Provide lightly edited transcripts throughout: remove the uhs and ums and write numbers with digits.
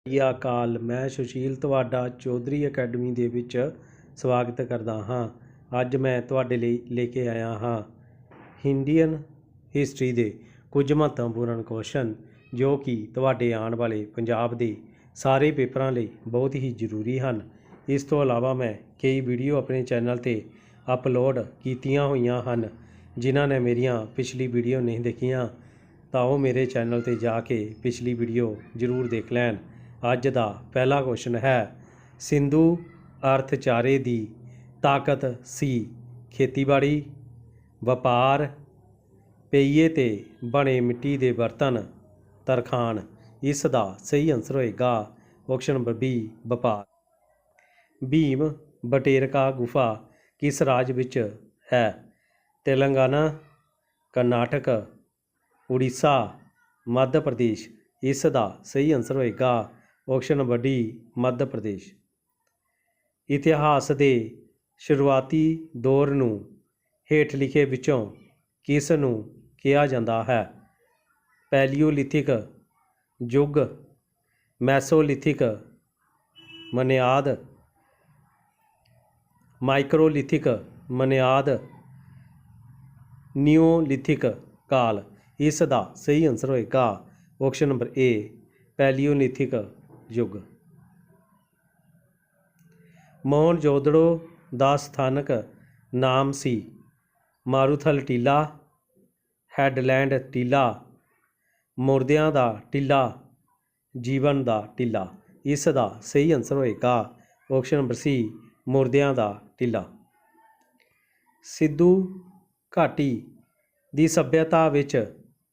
ਸਤਿ ਅਕਾਲ। ਮੈਂ ਸੁਸ਼ੀਲ ਤੁਹਾਡਾ ਚੌਧਰੀ ਅਕੈਡਮੀ ਦੇ ਵਿੱਚ ਸਵਾਗਤ ਕਰਦਾ ਹਾਂ। ਅੱਜ ਮੈਂ ਤੁਹਾਡੇ ਲਈ ਲੈ ਕੇ ਆਇਆ ਹਾਂ ਇੰਡੀਅਨ ਹਿਸਟਰੀ ਦੇ ਕੁਝ ਮਹੱਤਵਪੂਰਨ ਕੁਐਸਚਨ ਜੋ ਕਿ ਤੁਹਾਡੇ ਆਉਣ ਵਾਲੇ ਪੰਜਾਬ ਦੇ ਸਾਰੇ ਪੇਪਰਾਂ ਲਈ ਬਹੁਤ ਹੀ ਜ਼ਰੂਰੀ ਹਨ। ਇਸ ਤੋਂ ਇਲਾਵਾ ਮੈਂ ਕਈ ਵੀਡੀਓ ਆਪਣੇ ਚੈਨਲ 'ਤੇ ਅਪਲੋਡ ਕੀਤੀਆਂ ਹੋਈਆਂ ਹਨ। ਜਿਨ੍ਹਾਂ ਨੇ ਮੇਰੀਆਂ ਪਿਛਲੀ ਵੀਡੀਓ ਨਹੀਂ ਦੇਖੀਆਂ ਤਾਂ ਉਹ ਮੇਰੇ ਚੈਨਲ 'ਤੇ ਜਾ ਕੇ ਪਿਛਲੀ ਵੀਡੀਓ ਜ਼ਰੂਰ ਦੇਖ ਲੈਣ। ਅੱਜ ਦਾ ਪਹਿਲਾ ਕੁਐਸਚਨ ਹੈ, ਸਿੰਧੂ ਅਰਥਚਾਰੇ ਦੀ ਤਾਕਤ ਸੀ ਖੇਤੀਬਾੜੀ, ਵਪਾਰ, ਪਹੀਏ 'ਤੇ ਬਣੇ ਮਿੱਟੀ ਦੇ ਬਰਤਨ, ਤਰਖਾਣ। ਇਸ ਦਾ ਸਹੀ ਆਨਸਰ ਹੋਏਗਾ ਆਪਸ਼ਨ ਨੰਬਰ ਬੀ, ਵਪਾਰ। ਭੀਮ ਬਟੇਰਕਾ ਗੁਫਾ ਕਿਸ ਰਾਜ ਵਿੱਚ ਹੈ? ਤੇਲੰਗਾਨਾ, ਕਰਨਾਟਕ, ਉੜੀਸਾ, ਮੱਧ ਪ੍ਰਦੇਸ਼। ਇਸ ਦਾ ਸਹੀ ਆਨਸਰ ਹੋਏਗਾ option number D, Madhya Pradesh. ਇਤਿਹਾਸ ਦੇ ਸ਼ੁਰੂਆਤੀ ਦੌਰ ਨੂੰ ਹੇਠ ਲਿਖੇ ਵਿੱਚੋਂ ਕਿਸ ਨੂੰ ਕਿਹਾ ਜਾਂਦਾ ਹੈ? ਪੈਲੀਓਲਿਥਿਕ ਯੁੱਗ, ਮੈਸੋਲਿਥਿਕ, ਮਨਿਆਦ, ਮਾਈਕਰੋਲਿਥਿਕ ਮਨਿਆਦ, ਨਿਓਲਿਥਿਕ ਕਾਲ। ਇਸ ਦਾ ਸਹੀ ਆਨਸਰ ਹੋਏਗਾ ਆਪਸ਼ਨ ਨੰਬਰ ਏ, ਪੈਲੀਓਲਿਥਿਕ ਯੁੱਗ। ਮੋਹਨਜੋਦੜੋ ਦਾ ਸਥਾਨਕ ਨਾਮ ਸੀ ਮਾਰੂਥਲ ਟੀਲਾ, ਹੈਡਲੈਂਡ ਟੀਲਾ, ਮੁਰਦਿਆਂ ਦਾ ਟੀਲਾ, ਜੀਵਨ ਦਾ ਟੀਲਾ। ਇਸ ਦਾ ਸਹੀ ਆਨਸਰ ਹੋਏਗਾ ਆਪਸ਼ਨ ਨੰਬਰ ਸੀ, ਮੁਰਦਿਆਂ ਦਾ ਟੀਲਾ। ਸਿੰਧੂ ਘਾਟੀ ਦੀ ਸੱਭਿਅਤਾ ਵਿੱਚ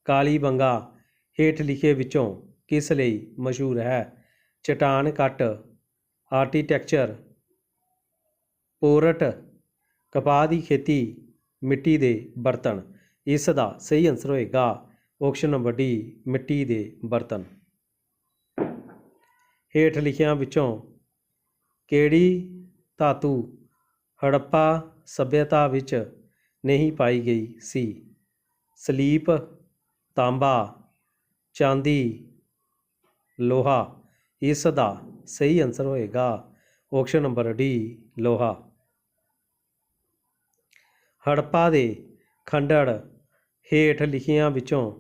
ਕਾਲੀਬੰਗਾ ਹੇਠ ਲਿਖੇ ਵਿੱਚੋਂ ਕਿਸ ਲਈ ਮਸ਼ਹੂਰ ਹੈ? ਚਟਾਨ ਕੱਟ, ਆਰਕੀਟੈਕਚਰ, ਪੋਰਟ, ਕਪਾਹ ਦੀ ਖੇਤੀ, ਮਿੱਟੀ ਦੇ ਬਰਤਨ। ਇਸ ਦਾ ਸਹੀ ਆਨਸਰ ਹੋਏਗਾ ਆਪਸ਼ਨ ਨੰਬਰ ਡੀ, ਮਿੱਟੀ ਦੇ ਬਰਤਨ। ਹੇਠ ਲਿਖਿਆਂ ਵਿੱਚੋਂ ਕਿਹੜੀ ਧਾਤੂ ਹੜੱਪਾ ਸੱਭਿਅਤਾ ਵਿੱਚ ਨਹੀਂ ਪਾਈ ਗਈ ਸੀ? ਸਲੀਪ, ਤਾਂਬਾ, ਚਾਂਦੀ, ਲੋਹਾ। ਇਸ ਦਾ ਸਹੀ ਆਨਸਰ ਹੋਏਗਾ ਆਪਸ਼ਨ ਨੰਬਰ ਡੀ, ਲੋਹਾ। ਹੜੱਪਾ ਦੇ ਖੰਡਰ ਹੇਠ ਲਿਖਿਆਂ ਵਿੱਚੋਂ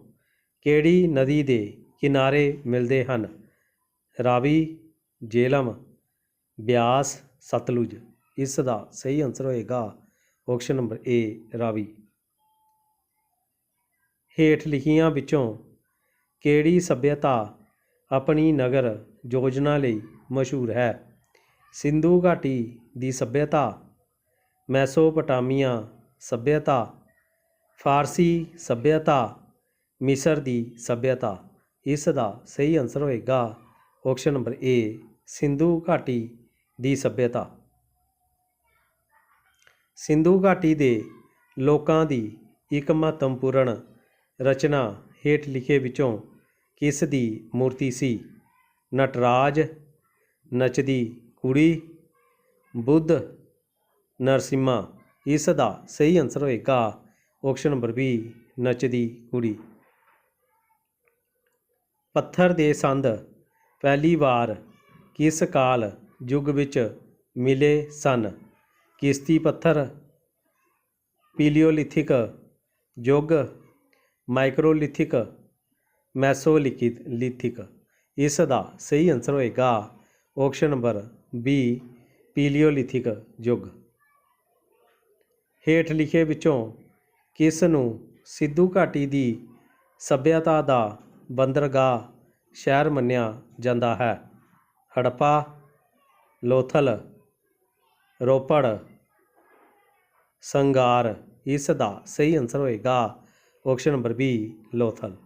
ਕਿਹੜੀ ਨਦੀ ਦੇ ਕਿਨਾਰੇ ਮਿਲਦੇ ਹਨ? ਰਾਵੀ, ਜੇਹਲਮ, ਬਿਆਸ, ਸਤਲੁਜ। ਇਸ ਦਾ ਸਹੀ ਆਨਸਰ ਹੋਏਗਾ ਆਪਸ਼ਨ ਨੰਬਰ ਏ, ਰਾਵੀ। ਹੇਠ ਲਿਖਿਆਂ ਵਿੱਚੋਂ ਕਿਹੜੀ ਸੱਭਿਅਤਾ ਆਪਣੀ ਨਗਰ ਯੋਜਨਾ ਲਈ ਮਸ਼ਹੂਰ ਹੈ? ਸਿੰਧੂ ਘਾਟੀ ਦੀ ਸੱਭਿਅਤਾ, ਮੈਸੋਪੋਟਾਮੀਆ ਸੱਭਿਅਤਾ, ਫਾਰਸੀ ਸੱਭਿਅਤਾ, ਮਿਸਰ ਦੀ ਸੱਭਿਅਤਾ। ਇਸ ਦਾ ਸਹੀ ਆਨਸਰ ਹੋਏਗਾ ਆਪਸ਼ਨ ਨੰਬਰ ਏ, ਸਿੰਧੂ ਘਾਟੀ ਦੀ ਸੱਭਿਅਤਾ। ਸਿੰਧੂ ਘਾਟੀ ਦੇ ਲੋਕਾਂ ਦੀ ਇੱਕ ਮਹੱਤਵਪੂਰਨ ਰਚਨਾ ਹੇਠ ਲਿਖੇ ਵਿੱਚੋਂ ਕਿਸ ਦੀ ਮੂਰਤੀ ਸੀ? ਨਟਰਾਜ, ਨੱਚਦੀ ਕੁੜੀ, ਬੁੱਧ, ਨਰਸਿਮਾ। ਇਸ ਦਾ ਸਹੀ ਆਨਸਰ ਹੋਏਗਾ ਆਪਸ਼ਨ ਨੰਬਰ ਬੀ, ਨੱਚਦੀ ਕੁੜੀ। ਪੱਥਰ ਦੇ ਸੰਦ ਪਹਿਲੀ ਵਾਰ ਕਿਸ ਕਾਲ ਯੁੱਗ ਵਿੱਚ ਮਿਲੇ ਸਨ? ਕਿਸ਼ਤੀ ਪੱਥਰ, ਪੀਲੀਓਲਿਥਿਕ ਯੁੱਗ, ਮਾਈਕਰੋਲਿਥਿਕ, ਮੈਸੋਲਿਥਿਕ। ਇਸ ਦਾ ਸਹੀ ਆਨਸਰ ਹੋਏਗਾ ਆਪਸ਼ਨ ਨੰਬਰ ਬੀ, ਪੀਲੀਓਲਿਥਿਕ ਯੁੱਗ। ਹੇਠ ਲਿਖੇ ਵਿੱਚੋਂ ਕਿਸ ਨੂੰ ਸਿੰਧੂ ਘਾਟੀ ਦੀ ਸੱਭਿਅਤਾ ਦਾ ਬੰਦਰਗਾਹ ਸ਼ਹਿਰ ਮੰਨਿਆ ਜਾਂਦਾ ਹੈ? ਹੜੱਪਾ, ਲੋਥਲ, ਰੋਪੜ, ਸੰਗਾਰ। ਇਸ ਦਾ ਸਹੀ ਆਨਸਰ ਹੋਏਗਾ option number B, Lothal.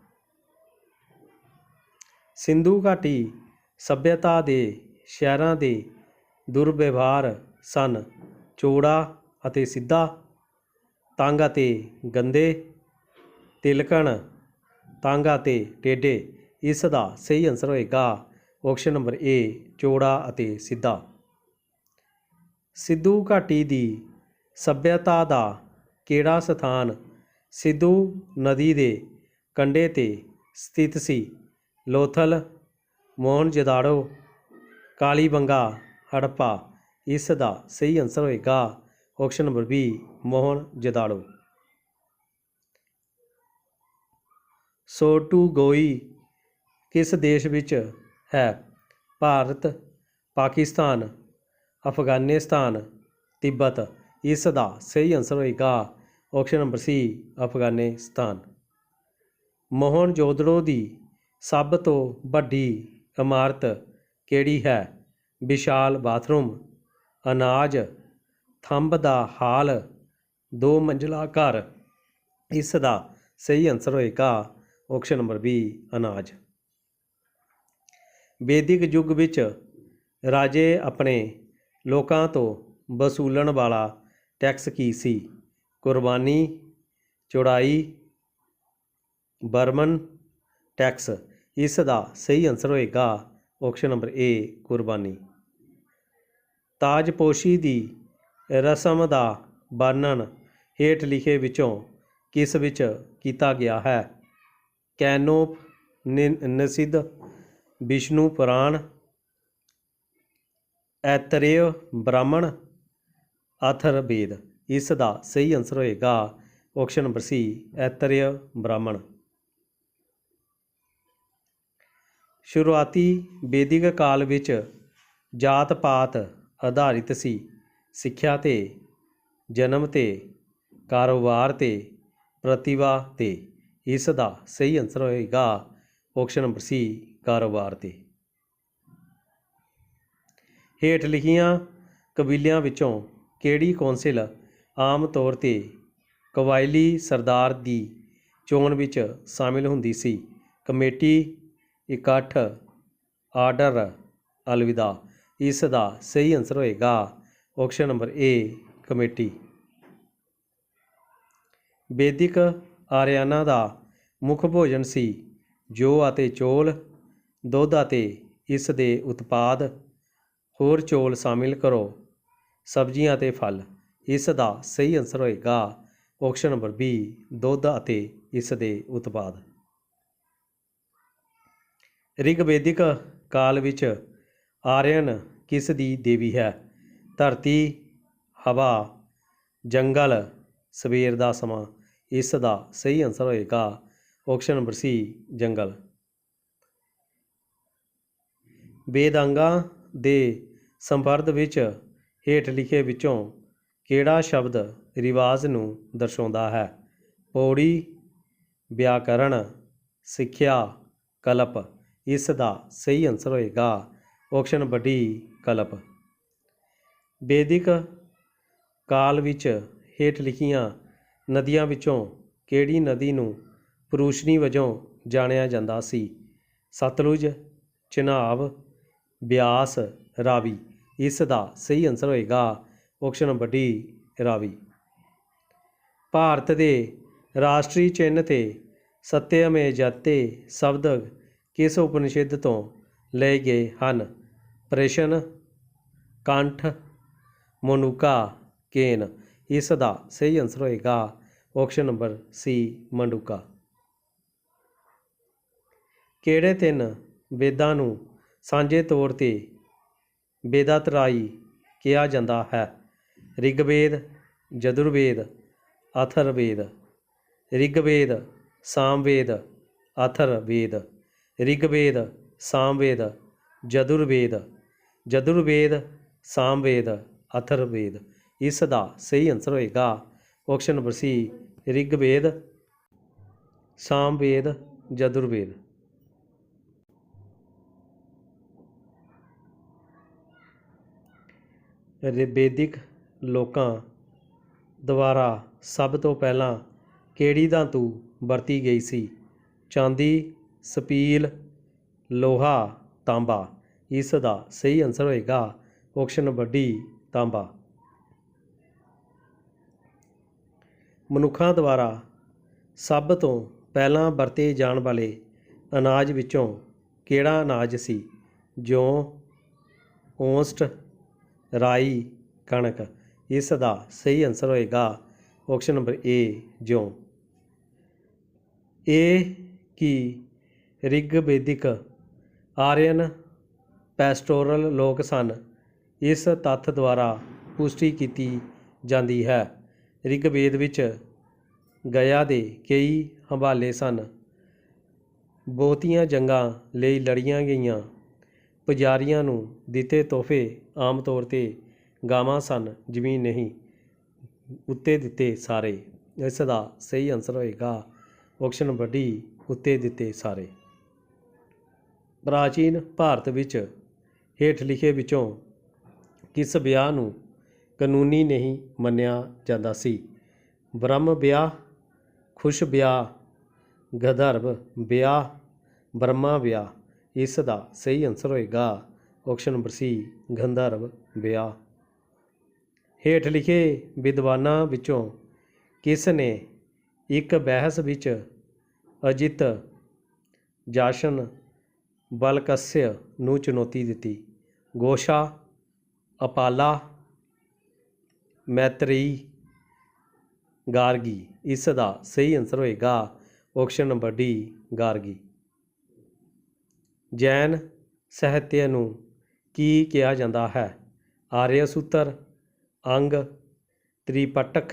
Sindhu ਘਾਟੀ ਸੱਭਿਅਤਾ ਦੇ ਸ਼ਹਿਰਾਂ ਦੇ ਦੁਰਵਿਵਹਾਰ ਸਨ? ਚੌੜਾ ਅਤੇ ਸਿੱਧਾ, ਤੰਗ ਅਤੇ ਗੰਦੇ, ਤਿਲਕਣ, ਤੰਗ ਅਤੇ ਟੇਢੇ। ਇਸ ਦਾ ਸਹੀ ਆਨਸਰ ਹੋਏਗਾ ਆਪਸ਼ਨ ਨੰਬਰ ਏ, ਚੌੜਾ ਅਤੇ ਸਿੱਧਾ। ਸਿੰਧੂ ਘਾਟੀ ਦੀ ਸੱਭਿਅਤਾ ਦਾ ਕਿਹੜਾ ਸਥਾਨ ਸਿੰਧੂ ਨਦੀ ਦੇ ਕੰਢੇ 'ਤੇ ਸਥਿਤ ਸੀ? ਲੋਥਲ, मोहनजोदाड़ो, कालीबंगा, हड़प्पा। इस दा सही आंसर होएगा ऑप्शन नंबर बी मोहनजोदाड़ो। सोटूगोई किस देश विच है? भारत, पाकिस्तान, अफगानिस्तान, तिब्बत। इस दा सही आंसर होएगा option number C Afghanistan. Mohenjodaro दी सब तो वड्डी इमारत ਕਿਹੜੀ है? विशाल बाथरूम, अनाज थंब दा हाल, 2 मंजिला घर। इस दा सही आंसर होएगा ऑप्शन नंबर बी अनाज। वैदिक युग विच राजे अपने लोकां तो वसूलण वाला टैक्स की सी? कुर्बानी, चौड़ाई, बर्मन टैक्स। इस दा सही आंसर होएगा ऑप्शन नंबर ए कुर्बानी। ताजपोशी दी रस्म दा वर्णन हेठ लिखे विचों किस विच कीता गया है? कैनोपनिषद, विष्णु पुराण, ऐतरेय ब्राह्मण, अथर्ववेद। इस दा सही आंसर होएगा ऑप्शन नंबर सी ऐतरेय ब्राह्मण। शुरुआती वैदिक काल विच जात पात आधारित सी? सिੱਖਿਆ ते, जन्म ते, कारोबार ते, प्रतिभा ते। इस दा सही आंसर होएगा ऑप्शन नंबर सी कारोबार ते। हेठ लिखियां कबीलिਆਂ ਵਿੱਚੋਂ ਕਿਹੜੀ ਕੌਂਸਲ ਆਮ ਤੌਰ ਤੇ ਕਬਾਇਲੀ ਸਰਦਾਰ ਦੀ ਚੋਣ ਵਿੱਚ ਸ਼ਾਮਿਲ ਹੁੰਦੀ ਸੀ? ਕਮੇਟੀ, ਇਕੱਠ, ਆਰਡਰ, ਅਲਵਿਦਾ। ਇਸ ਦਾ ਸਹੀ ਆਂਸਰ ਹੋਏਗਾ ਆਪਸ਼ਨ ਨੰਬਰ ਏ ਕਮੇਟੀ। ਵੈਦਿਕ ਆਰਿਆਨਾਂ ਦਾ ਮੁੱਖ ਭੋਜਨ ਸੀ ਜੌ ਅਤੇ ਚੌਲ, ਦੁੱਧ ਅਤੇ ਇਸ ਦੇ ਉਤਪਾਦ, ਹੋਰ ਚੌਲ ਸ਼ਾਮਿਲ ਕਰੋ, ਸਬਜ਼ੀਆਂ ਅਤੇ ਫਲ। ਇਸ ਦਾ ਸਹੀ ਆਂਸਰ ਹੋਏਗਾ ਆਪਸ਼ਨ ਨੰਬਰ ਬੀ ਦੁੱਧ ਅਤੇ ਇਸ ਦੇ ਉਤਪਾਦ। ਰਿਗਵੈਦਿਕ ਕਾਲ ਵਿੱਚ ਆਰੀਅਨ ਕਿਸ ਦੀ ਦੇਵੀ ਹੈ? ਧਰਤੀ, ਹਵਾ, ਜੰਗਲ, ਸਵੇਰ ਦਾ ਸਮਾਂ। ਇਸ ਦਾ ਸਹੀ ਆਂਸਰ ਹੋਏਗਾ ਆਪਸ਼ਨ ਨੰਬਰ ਸੀ ਜੰਗਲ। ਵੇਦਾਂਗਾਂ ਦੇ ਸੰਪਰਦ ਵਿੱਚ ਹੇਠ ਲਿਖੇ ਵਿੱਚੋਂ ਕਿਹੜਾ ਸ਼ਬਦ ਰਿਵਾਜ਼ ਨੂੰ ਦਰਸਾਉਂਦਾ ਹੈ? ਪੌੜੀ, ਵਿਆਕਰਣ, ਸਿੱਖਿਆ, ਕਲਪ। ਇਸ ਦਾ ਸਹੀ ਆਂਸਰ ਹੋਏਗਾ ਆਪਸ਼ਨ ਨੰਬਰ ਡੀ ਕਲਪ। ਵੈਦਿਕ ਕਾਲ ਵਿੱਚ ਹੇਠ ਲਿਖੀਆਂ ਨਦੀਆਂ ਵਿੱਚੋਂ ਕਿਹੜੀ ਨਦੀ ਨੂੰ ਪੁਰੂਸ਼ਨੀ ਵਜੋਂ ਜਾਣਿਆ ਜਾਂਦਾ ਸੀ? ਸਤਲੁਜ, ਚਨਾਬ, ਬਿਆਸ, ਰਾਵੀ। ਇਸ ਦਾ ਸਹੀ ਆਂਸਰ ਹੋਏਗਾ option number D Ravi. Bharat ਦੇ ਰਾਸ਼ਟਰੀ ਚਿੰਨ੍ਹ 'ਤੇ ਸਤਿਅਮੇ ਜਯਤੇ ਸ਼ਬਦ ਕਿਸ ਉਪਨਿਸ਼ਦ ਤੋਂ ਲਏ ਗਏ ਹਨ? ਪ੍ਰਸ਼ਨ, ਕੰਠ, ਮਨੂਕਾ, ਕੇਨ। ਇਸ ਦਾ ਸਹੀ ਆਂਸਰ ਹੋਏਗਾ ਆਪਸ਼ਨ ਨੰਬਰ ਸੀ ਮੰਡੂਕਾ। ਕਿਹੜੇ 3 ਵੇਦਾਂ ਨੂੰ ਸਾਂਝੇ ਤੌਰ 'ਤੇ ਵੇਦਾਤਰਾਈ ਕਿਹਾ ਜਾਂਦਾ ਹੈ? ਰਿਗਵੇਦ, ਯਜੁਰਵੇਦ, ਅਥਰਵੇਦ। ਰਿਗਵੇਦ, ਸਾਮਵੇਦ, ਅਥਰਵੇਦ। ਰਿਗਵੇਦ, ਸਾਮਵੇਦ, ਯਜੁਰਵੇਦ। ਯਜੁਰਵੇਦ, ਸਾਮਵੇਦ, ਅਥਰਵੇਦ। ਇਸ ਦਾ ਸਹੀ ਆਂਸਰ ਹੋਏਗਾ ਆਪਸ਼ਨ ਨੰਬਰ ਸੀ ਰਿਗਵੇਦ, ਸਾਮਵੇਦ, ਯਜੁਰਵੇਦ। ਵੈਦਿਕ ਲੋਕਾਂ ਦੁਆਰਾ ਸਭ ਤੋਂ ਪਹਿਲਾਂ ਕਿਹੜੀ ਧਾਤੂ ਵਰਤੀ ਗਈ ਸੀ? ਚਾਂਦੀ, ਸਪੀਲ, ਲੋਹਾ, ਤਾਂਬਾ। ਇਸ ਦਾ ਸਹੀ ਆਂਸਰ ਹੋਏਗਾ ਆਪਸ਼ਨ ਨੰਬਰ ਡੀ ਤਾਂਬਾ। ਮਨੁੱਖਾਂ ਦੁਆਰਾ ਸਭ ਤੋਂ ਪਹਿਲਾਂ ਵਰਤੇ ਜਾਣ ਵਾਲੇ ਅਨਾਜ ਵਿੱਚੋਂ ਕਿਹੜਾ ਅਨਾਜ ਸੀ? ਜੌਂ, ਓਟਸ, ਰਾਈ, ਕਣਕ। ਇਸ ਦਾ ਸਹੀ ਆਂਸਰ ਹੋਏਗਾ ਆਪਸ਼ਨ ਨੰਬਰ ਏ ਜੌਂ। ਇਹ ਕੀ ਰਿਗਵੈਦਿਕ ਆਰੀਅਨ ਪੈਸਟੋਰਲ ਲੋਕ ਸਨ। ਇਸ ਤੱਥ ਦੁਆਰਾ ਪੁਸ਼ਟੀ ਕੀਤੀ ਜਾਂਦੀ ਹੈ। ਰਿਗਵੇਦ ਵਿੱਚ ਗਿਆ ਦੇ ਕਈ ਹਵਾਲੇ ਸਨ। ਬਹੁਤੀਆਂ ਜੰਗਾਂ ਲਈ ਲੜੀਆਂ ਗਈਆਂ ਪੁਜਾਰੀਆਂ ਨੂੰ ਦਿੱਤੇ ਤੋਹਫੇ ਆਮ ਤੌਰ 'ਤੇ ਗਾਵਾਂ ਸਨ, ਜ਼ਮੀਨ ਨਹੀਂ। ਉੱਤੇ ਦਿੱਤੇ ਸਾਰੇ। ਇਸ ਦਾ ਸਹੀ ਆਨਸਰ ਹੋਏਗਾ ਆਪਸ਼ਨ ਨੰਬਰ ਡੀ, ਉੱਤੇ ਦਿੱਤੇ ਸਾਰੇ। ਪ੍ਰਾਚੀਨ ਭਾਰਤ ਵਿੱਚ ਹੇਠ ਲਿਖੇ ਵਿੱਚੋਂ ਕਿਸ ਵਿਆਹ ਨੂੰ ਕਾਨੂੰਨੀ ਨਹੀਂ ਮੰਨਿਆ ਜਾਂਦਾ ਸੀ? ਬ੍ਰਹਮ ਵਿਆਹ, ਖੁਸ਼ ਵਿਆਹ, ਗੰਧਰਵ ਵਿਆਹ, ਬ੍ਰਹਮਾ ਵਿਆਹ। ਇਸ ਦਾ ਸਹੀ ਆਨਸਰ ਹੋਏਗਾ ਆਪਸ਼ਨ ਨੰਬਰ ਸੀ, ਗੰਧਰਵ ਵਿਆਹ। ਹੇਠ ਲਿਖੇ ਵਿਦਵਾਨਾਂ ਵਿੱਚੋਂ ਕਿਸ ਨੇ ਇੱਕ ਬਹਿਸ ਵਿੱਚ ਅਜਿਤ ਜਾਸ਼ਨ ਬਲਕस्य ਨੂੰ ਚੁਣੌਤੀ ਦਿੱਤੀ? ਗੋਸ਼ਾ, ਅਪਾਲਾ, ਮੈਤਰੇਈ, ਗਾਰਗੀ। ਇਸ ਦਾ ਸਹੀ ਆਨਸਰ ਹੋਏਗਾ option number D, Gargi. Jain ਸਾਹਿਤਯ ਨੂੰ ਕੀ ਕਿਹਾ ਜਾਂਦਾ ਹੈ? ਆਰਿਆ ਸੂਤਰ, ਅੰਗ, ਤ੍ਰਿਪਟਕ,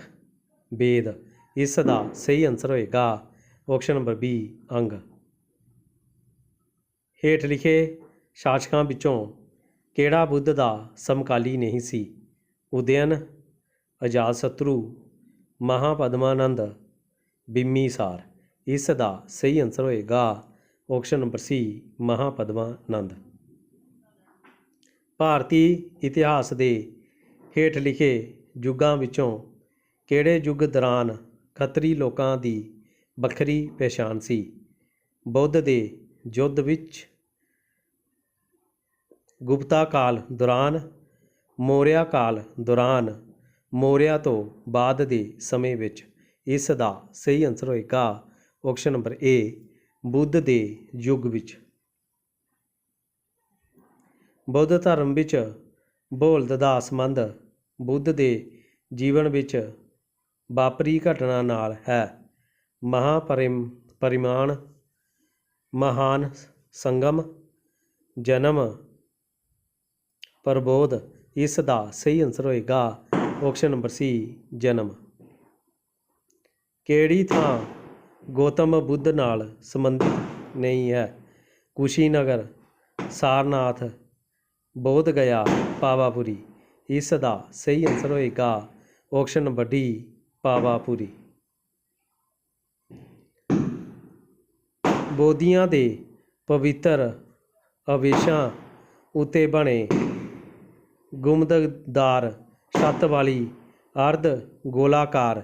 ਵੇਦ। ਇਸ ਦਾ ਸਹੀ ਆਨਸਰ ਹੋਏਗਾ ਆਪਸ਼ਨ ਨੰਬਰ ਬੀ, ਅੰਗ। ਹੇਠ ਲਿਖੇ ਸ਼ਾਸਕਾਂ ਵਿੱਚੋਂ ਕਿਹੜਾ ਬੁੱਧ ਦਾ ਸਮਕਾਲੀ ਨਹੀਂ ਸੀ? ਉਦਯਨ, ਅਜਾਤਸ਼ਤਰੂ, ਮਹਾਪਦਮਾਨੰਦ, ਬਿੰਬੀਸਾਰ। ਇਸ ਦਾ ਸਹੀ ਆਨਸਰ ਹੋਏਗਾ ਆਪਸ਼ਨ ਨੰਬਰ ਸੀ, ਮਹਾਪਦਮਾਨੰਦ। ਭਾਰਤੀ ਇਤਿਹਾਸ ਦੇ ਹੇਠ ਲਿਖੇ ਯੁੱਗਾਂ ਵਿੱਚੋਂ ਕਿਹੜੇ ਯੁੱਗ ਦੌਰਾਨ ਖੱਤਰੀ ਲੋਕਾਂ ਦੀ ਵੱਖਰੀ ਪਛਾਣ ਸੀ? ਬੁੱਧ ਦੇ ਯੁੱਧ ਵਿੱਚ, ਗੁਪਤਾ ਕਾਲ ਦੌਰਾਨ, ਮੌਰਿਆ ਕਾਲ ਦੌਰਾਨ, ਮੌਰਿਆ ਤੋਂ ਬਾਅਦ ਦੇ ਸਮੇਂ ਵਿੱਚ। ਇਸ ਦਾ ਸਹੀ ਆਨਸਰ ਹੋਏਗਾ ਆਪਸ਼ਨ ਨੰਬਰ ਏ, ਬੁੱਧ ਦੇ ਯੁੱਗ ਵਿੱਚ। ਬੁੱਧ ਧਰਮ ਵਿੱਚ ਬੋਲਦ ਦਾ ਸੰਬੰਧ ਬੁੱਧ ਦੇ ਜੀਵਨ ਵਿੱਚ ਵਾਪਰੀ ਘਟਨਾ ਨਾਲ ਹੈ। ਮਹਾਪਰਿਮਾਣ, ਮਹਾਨ ਸੰਗਮ, ਜਨਮ, ਪ੍ਰਬੋਧ। ਇਸ ਦਾ ਸਹੀ ਆਨਸਰ ਹੋਏਗਾ ਆਪਸ਼ਨ ਨੰਬਰ ਸੀ, ਜਨਮ। ਕਿਹੜੀ ਥਾਂ ਗੌਤਮ ਬੁੱਧ ਨਾਲ ਸੰਬੰਧਿਤ ਨਹੀਂ ਹੈ? ਕੁਸ਼ੀਨਗਰ, ਸਾਰਨਾਥ, ਬੋਧ ਗਇਆ, ਪਾਵਾਪੁਰੀ। ਇਸ ਦਾ ਸਹੀ ਆਨਸਰ ਹੋਏਗਾ ਆਪਸ਼ਨ ਨੰਬਰ ਡੀ, ਪਾਵਾਪੁਰੀ। ਬੋਧੀਆਂ ਦੇ ਪਵਿੱਤਰ ਅਵਸ਼ੇਸ਼ਾਂ ਉੱਤੇ ਬਣੇ ਗੁੰਬਦਦਾਰ ਛੱਤ ਵਾਲੀ ਅਰਧ ਗੋਲਾਕਾਰ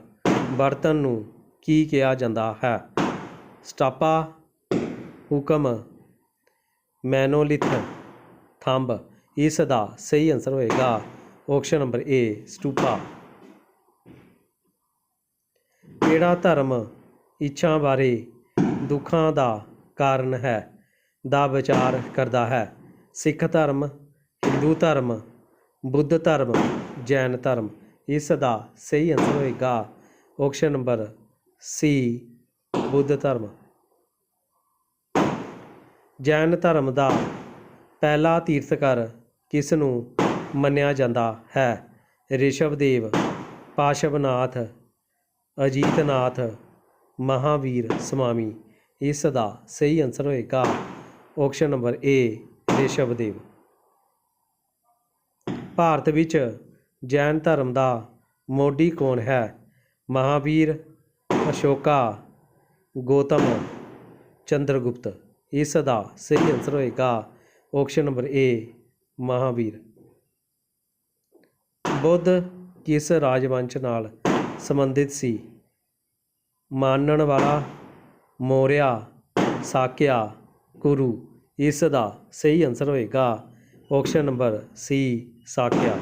ਬਰਤਨ ਨੂੰ ਕੀ ਕਿਹਾ ਜਾਂਦਾ ਹੈ? ਸਟਾਪਾ, ਹੁਕਮ, ਮੈਨੋਲਿਥ, ਥੰਬ। ਇਸ ਦਾ ਸਹੀ ਆਨਸਰ ਹੋਏਗਾ ਆਪਸ਼ਨ ਨੰਬਰ ਏ, ਸਟੂਪਾ। ਕਿਹੜਾ ਧਰਮ ਇੱਛਾ ਬਾਰੇ ਦੁੱਖਾਂ ਦਾ ਕਾਰਨ ਹੈ ਦਾ ਵਿਚਾਰ ਕਰਦਾ ਹੈ? ਸਿੱਖ ਧਰਮ, ਹਿੰਦੂ ਧਰਮ, ਬੁੱਧ ਧਰਮ, ਜੈਨ ਧਰਮ। ਇਸ ਦਾ ਸਹੀ ਆਨਸਰ ਹੋਏਗਾ ਆਪਸ਼ਨ ਨੰਬਰ ਸੀ, ਬੁੱਧ ਧਰਮ। ਜੈਨ ਧਰਮ ਦਾ ਪਹਿਲਾ ਤੀਰਥੰਕਰ ਕਿਸ ਨੂੰ ਮੰਨਿਆ ਜਾਂਦਾ ਹੈ? ਰਿਸ਼ਭਦੇਵ, ਪਾਸ਼ਵਨਾਥ, ਅਜੀਤਨਾਥ, ਮਹਾਵੀਰ ਸਵਾਮੀ। ਇਸ ਦਾ ਸਹੀ ਆਨਸਰ ਹੋਏਗਾ ਆਪਸ਼ਨ ਨੰਬਰ ਏ, ਰਿਸ਼ਭਦੇਵ। ਭਾਰਤ ਵਿੱਚ ਜੈਨ ਧਰਮ ਦਾ ਮੋਢੀ ਕੌਣ ਹੈ? ਮਹਾਵੀਰ, ਅਸ਼ੋਕਾ, ਗੌਤਮ, ਚੰਦਰਗੁਪਤ। ਇਸ ਦਾ ਸਹੀ ਆਨਸਰ ਹੋਏਗਾ ਆਪਸ਼ਨ ਨੰਬਰ ਏ, ਮਹਾਵੀਰ। ਬੁੱਧ ਕਿਸ ਰਾਜਵੰਸ਼ ਨਾਲ ਸੰਬੰਧਿਤ ਸੀ? ਮਾਨਣ ਵਾਲਾ, ਮੌਰਿਆ, ਸਾਕਿਆ, ਕੁਰੂ। ਇਸ ਦਾ ਸਹੀ ਆਨਸਰ ਹੋਏਗਾ ਆਪਸ਼ਨ ਨੰਬਰ ਸੀ, ਸਾਕਿਆ।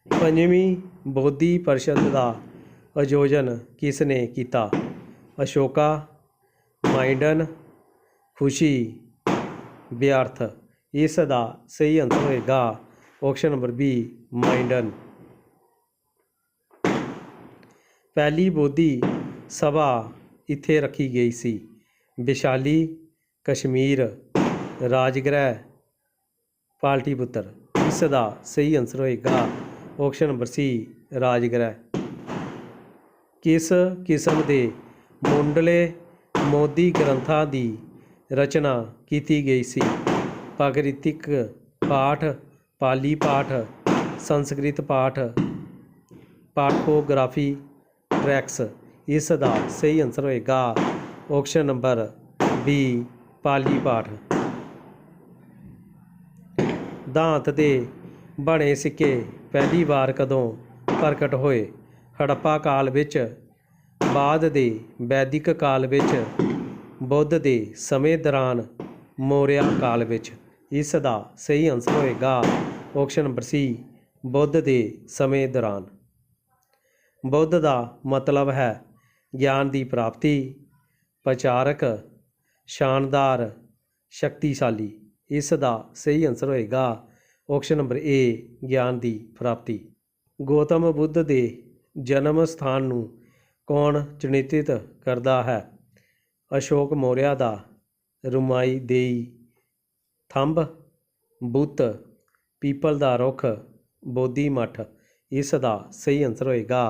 ਪੰਜਵੀਂ ਬੋਧੀ ਪਰਿਸ਼ਦ ਦਾ ਆਯੋਜਨ ਕਿਸ ਨੇ ਕੀਤਾ? ਅਸ਼ੋਕਾ, ਮਾਈਂਡਨ, ਖੁਸ਼ੀ, ਵਿਅਰਥ। ਇਸ ਦਾ ਸਹੀ ਆਨਸਰ ਹੋਏਗਾ ਆਪਸ਼ਨ ਨੰਬਰ ਬੀ, ਮਾਈਂਡਨ। ਪਹਿਲੀ ਬੋਧੀ ਸਭਾ ਇੱਥੇ ਰੱਖੀ ਗਈ ਸੀ? ਵਿਸ਼ਾਲੀ, ਕਸ਼ਮੀਰ, ਰਾਜਗ੍ਰਹਿ, ਪਾਟਲੀਪੁੱਤਰ। ਇਸ ਦਾ ਸਹੀ ਆਨਸਰ ਹੋਏਗਾ ਆਪਸ਼ਨ ਨੰਬਰ ਸੀ, ਰਾਜਗ੍ਰਹਿ। ਕਿਸ ਕਿਸਮ ਦੇ ਮੁੱਢਲੇ ਮੋਦੀ ਗ੍ਰੰਥਾਂ ਦੀ ਰਚਨਾ ਕੀਤੀ ਗਈ ਸੀ? ਪ੍ਰਾਕ੍ਰਿਤਿਕ ਪਾਠ, ਪਾਲੀ ਪਾਠ, ਸੰਸਕ੍ਰਿਤ ਪਾਠ, ਪਾਠੋਗ੍ਰਾਫੀ ਟ੍ਰੈਕਸ। ਇਸ ਦਾ ਸਹੀ ਆਨਸਰ ਹੋਏਗਾ ਆਪਸ਼ਨ ਨੰਬਰ ਬੀ, ਪਾਲੀ ਪਾਠ। ਦਾਂਤ ਦੇ ਬਣੇ ਸਿੱਕੇ ਪਹਿਲੀ ਵਾਰ ਕਦੋਂ ਪ੍ਰਗਟ ਹੋਏ? ਹੜੱਪਾ ਕਾਲ ਵਿੱਚ, ਬਾਅਦ ਦੇ ਵੈਦਿਕ ਕਾਲ ਵਿੱਚ, ਬੁੱਧ ਦੇ ਸਮੇਂ ਦੌਰਾਨ, ਮੌਰਿਆ ਕਾਲ ਵਿੱਚ। ਇਸ ਦਾ ਸਹੀ ਆਨਸਰ ਹੋਏਗਾ ਆਪਸ਼ਨ ਨੰਬਰ ਸੀ, ਬੁੱਧ ਦੇ ਸਮੇਂ ਦੌਰਾਨ। ਬੁੱਧ ਦਾ ਮਤਲਬ ਹੈ ਗਿਆਨ ਦੀ ਪ੍ਰਾਪਤੀ, ਪ੍ਰਚਾਰਕ, ਸ਼ਾਨਦਾਰ, ਸ਼ਕਤੀਸ਼ਾਲੀ। ਇਸ ਦਾ ਸਹੀ ਆਨਸਰ ਹੋਏਗਾ ਆਪਸ਼ਨ ਨੰਬਰ ਏ, ਗਿਆਨ ਦੀ ਪ੍ਰਾਪਤੀ। ਗੌਤਮ ਬੁੱਧ ਦੇ ਜਨਮ ਸਥਾਨ ਨੂੰ ਕੌਣ ਚਿੰਨ੍ਹਿਤ ਕਰਦਾ ਹੈ? ਅਸ਼ੋਕ ਮੌਰਿਆ ਦਾ ਰੁਮਾਈ ਦੇਈ ਥੰਬ, ਬੁੱਤ, ਪੀਪਲ ਦਾ ਰੁੱਖ, ਬੋਧੀ ਮੱਠ। ਇਸ ਦਾ ਸਹੀ ਆਨਸਰ ਹੋਏਗਾ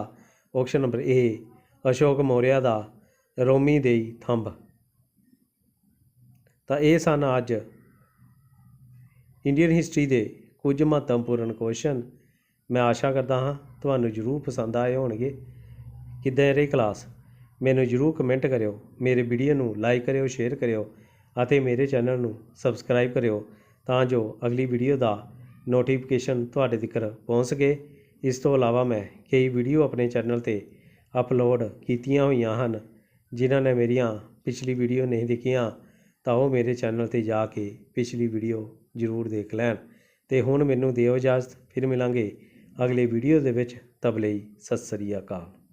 ਆਪਸ਼ਨ ਨੰਬਰ ਏ, ਅਸ਼ੋਕ ਮੌਰਿਆ ਦਾ ਰੋਮੀ ਦੇਈ ਥੰਬ। ਤਾਂ ਇਹ ਸਨ ਅੱਜ ਇੰਡੀਅਨ ਹਿਸਟਰੀ ਦੇ ਕੁਝ ਮਹੱਤਵਪੂਰਨ ਕੁਐਸਚਨ। ਮੈਂ ਆਸ਼ਾ ਕਰਦਾ ਹਾਂ ਤੁਹਾਨੂੰ ਜ਼ਰੂਰ ਪਸੰਦ ਆਏ ਹੋਣਗੇ। ਕਿੱਦਾਂ ਰਹੀ ਕਲਾਸ ਮੈਨੂੰ ਜ਼ਰੂਰ ਕਮੈਂਟ ਕਰਿਓ। ਮੇਰੇ ਵੀਡੀਓ ਨੂੰ ਲਾਈਕ ਕਰਿਓ, ਸ਼ੇਅਰ ਕਰਿਓ ਅਤੇ ਮੇਰੇ ਚੈਨਲ ਨੂੰ ਸਬਸਕ੍ਰਾਈਬ ਕਰਿਓ ਤਾਂ ਜੋ ਅਗਲੀ ਵੀਡੀਓ ਦਾ ਨੋਟੀਫਿਕੇਸ਼ਨ ਤੁਹਾਡੇ ਤੱਕ ਪਹੁੰਚ ਸਕੇ। ਇਸ ਤੋਂ ਇਲਾਵਾ ਮੈਂ ਕਈ ਵੀਡੀਓ ਆਪਣੇ ਚੈਨਲ 'ਤੇ ਅਪਲੋਡ ਕੀਤੀਆਂ ਹੋਈਆਂ ਹਨ। ਜਿਨ੍ਹਾਂ ਨੇ ਮੇਰੀਆਂ ਪਿਛਲੀ ਵੀਡੀਓ ਨਹੀਂ ਦੇਖੀਆਂ ਤਾਂ ਉਹ ਮੇਰੇ ਚੈਨਲ 'ਤੇ ਜਾ ਕੇ ਪਿਛਲੀ ਵੀਡੀਓ ਜ਼ਰੂਰ ਦੇਖ ਲੈਣ। ਅਤੇ ਹੁਣ ਮੈਨੂੰ ਦਿਓ ਇਜਾਜ਼ਤ, ਫਿਰ ਮਿਲਾਂਗੇ ਅਗਲੇ ਵੀਡੀਓ ਦੇ ਵਿੱਚ। ਤਬ ਲਈ ਸਤਿ ਸ੍ਰੀ ਅਕਾਲ।